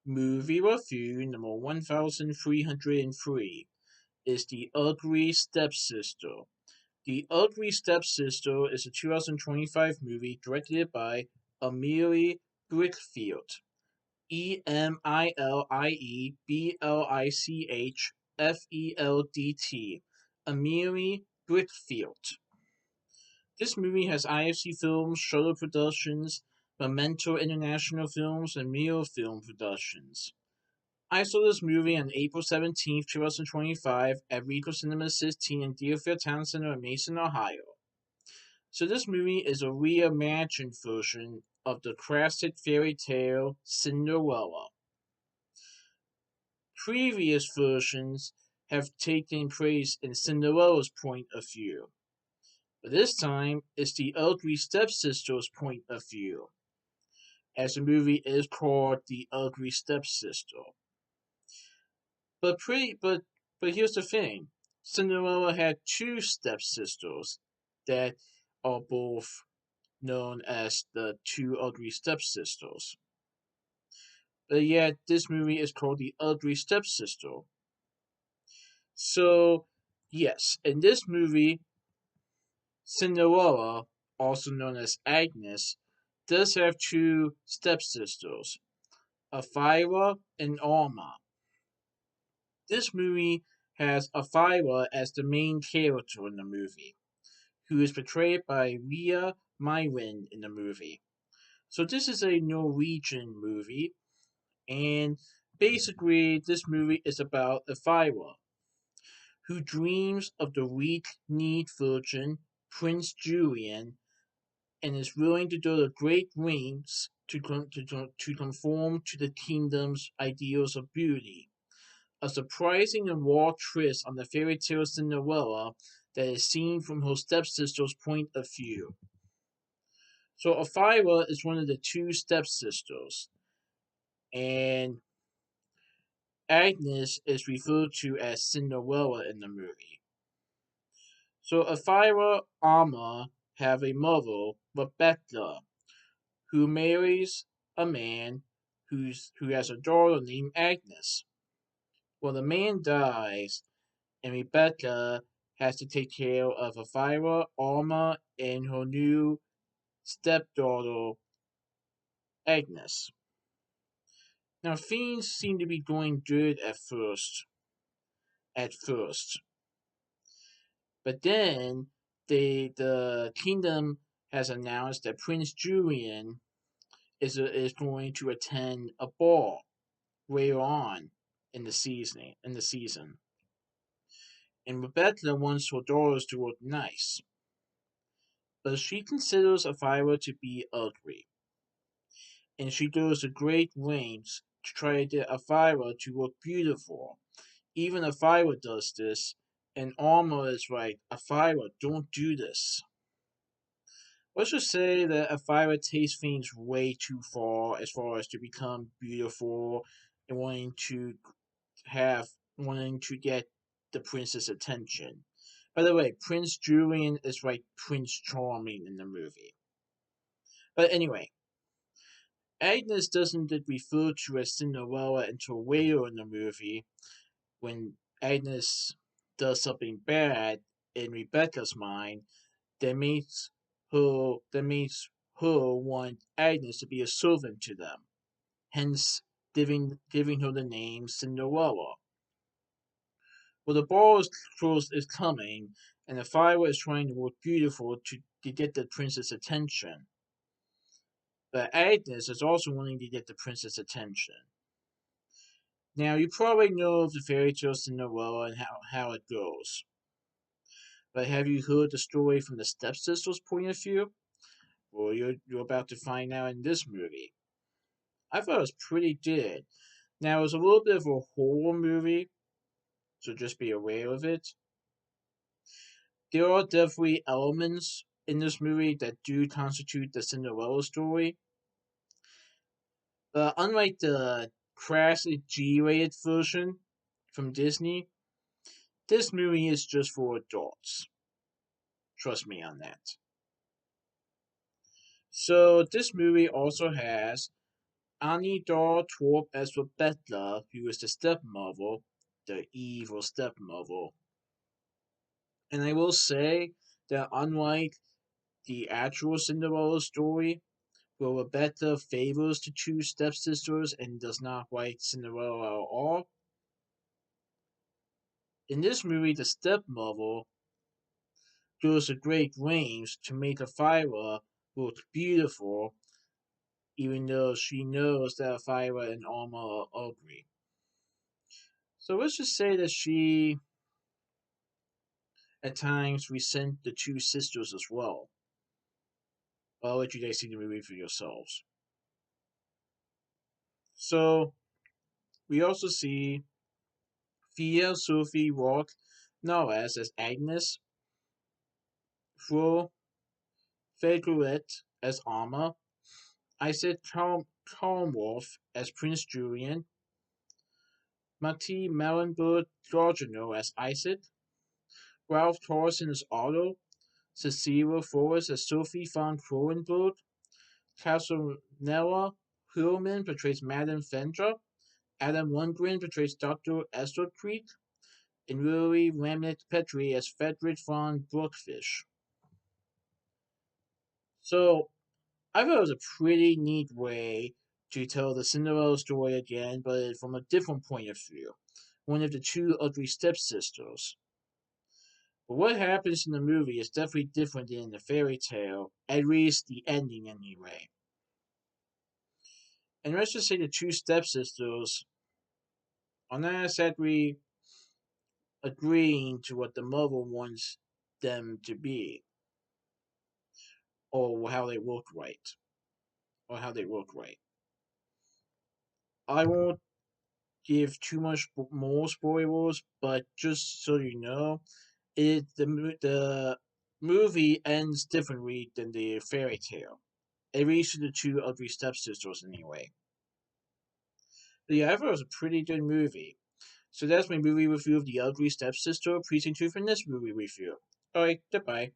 Movie review number 1303 is The Ugly Stepsister. The Ugly Stepsister is a 2025 movie directed by Emily Brickfield. Emilieblichfeldt. Emily Brickfield. This movie has IFC Films, Shudder Productions, Memento International Films, and Mio Film Productions. I saw this movie on April 17th, 2025 at Regal Cinema 16 in Deerfield Town Center in Mason, Ohio. So this movie is a reimagined version of the classic fairy tale Cinderella. Previous versions have taken place in Cinderella's point of view, but this time it's the ugly stepsister's point of view, as the movie is called The Ugly Stepsister. But here's the thing. Cinderella had two stepsisters that are both known as the two ugly stepsisters. But yet this movie is called The Ugly Stepsister. So yes, in this movie, Cinderella, also known as Agnes, does have two stepsisters, Elvira and Alma. This movie has Elvira as the main character in the movie, who is portrayed by Ria Myrin in the movie. So this is a Norwegian movie, and basically this movie is about Elvira, who dreams of the weak-kneed virgin Prince Julian and is willing to do the great lengths to conform to the kingdom's ideals of beauty. A surprising and raw twist on the fairy tale Cinderella that is seen from her stepsister's point of view. So Elvira is one of the two stepsisters, and Agnes is referred to as Cinderella in the movie. So Elvira Alma have a mother, Rebecca, who marries a man who has a daughter named Agnes. Well, the man dies, and Rebecca has to take care of Elvira, Alma, and her new stepdaughter, Agnes. Now, things seem to be going good at first, but then the kingdom has announced that Prince Julian is going to attend a ball later on in the season. And Rebecca wants her daughters to look nice, but she considers Elvira to be ugly, and she does a great lengths to try to get Elvira to look beautiful. Even Elvira does this, and Alma is like, Elvira, don't do this. Let's just say that Elvira takes things way too far as to become beautiful and wanting to get the prince's attention. By the way, Prince Julian is like Prince Charming in the movie. But anyway, Agnes doesn't get referred to as Cinderella until later in the movie when Agnes does something bad in Rebecca's mind that makes her want Agnes to be a servant to them, hence giving her the name Cinderella. Well, the ball is coming, and the fire is trying to look beautiful to get the prince's attention. But Agnes is also wanting to get the prince's attention. Now, you probably know of the fairy tale Cinderella and how it goes. But have you heard the story from the stepsister's point of view? Well, you're about to find out in this movie. I thought it was pretty good. Now, it was a little bit of a horror movie, so just be aware of it. There are definitely elements in this movie that do constitute the Cinderella story. But unlike the classic G-rated version from Disney, this movie is just for adults. Trust me on that. So this movie also has Annie Dor Torp as the Butler, who is the stepmother, the evil stepmother. And I will say that unlike the actual Cinderella story, where Rebecca favors the two stepsisters and does not like Cinderella at all, in this movie, the stepmother goes to great lengths to make Elvira look beautiful, even though she knows that Elvira and Alma are ugly. So let's just say that she, at times, resent the two sisters as well. I'll let you guys see the movie for yourselves. So, we also see Thea Sophie Rourke Norris as Agnes, Flo Fegoulet as Alma, Isaac Calmworth as Prince Julian, Matti Mallenberg Giorgino as Isaac, Ralph Torsen as Otto, Cecilia Forrest as Sophie von Kronenberg, Casanella Hillman portrays Madame Fendra, Adam Lundgren portrays Dr. Esther Creek, and Louis Remnick Petrie as Frederick von Brookfish. So, I thought it was a pretty neat way to tell the Cinderella story again, but from a different point of view. One of the two ugly stepsisters. But what happens in the movie is definitely different than in the fairy tale, at least the ending anyway. And let's just say the two stepsisters are not exactly agreeing to what the mother wants them to be, or how they look right, or how they look right. I won't give too much more spoilers, but just so you know, the movie ends differently than the fairy tale. At least to the two ugly stepsisters, anyway. But yeah, I thought it was a pretty good movie. So that's my movie review of The Ugly Stepsister. Please tune in for this movie review. Alright, goodbye.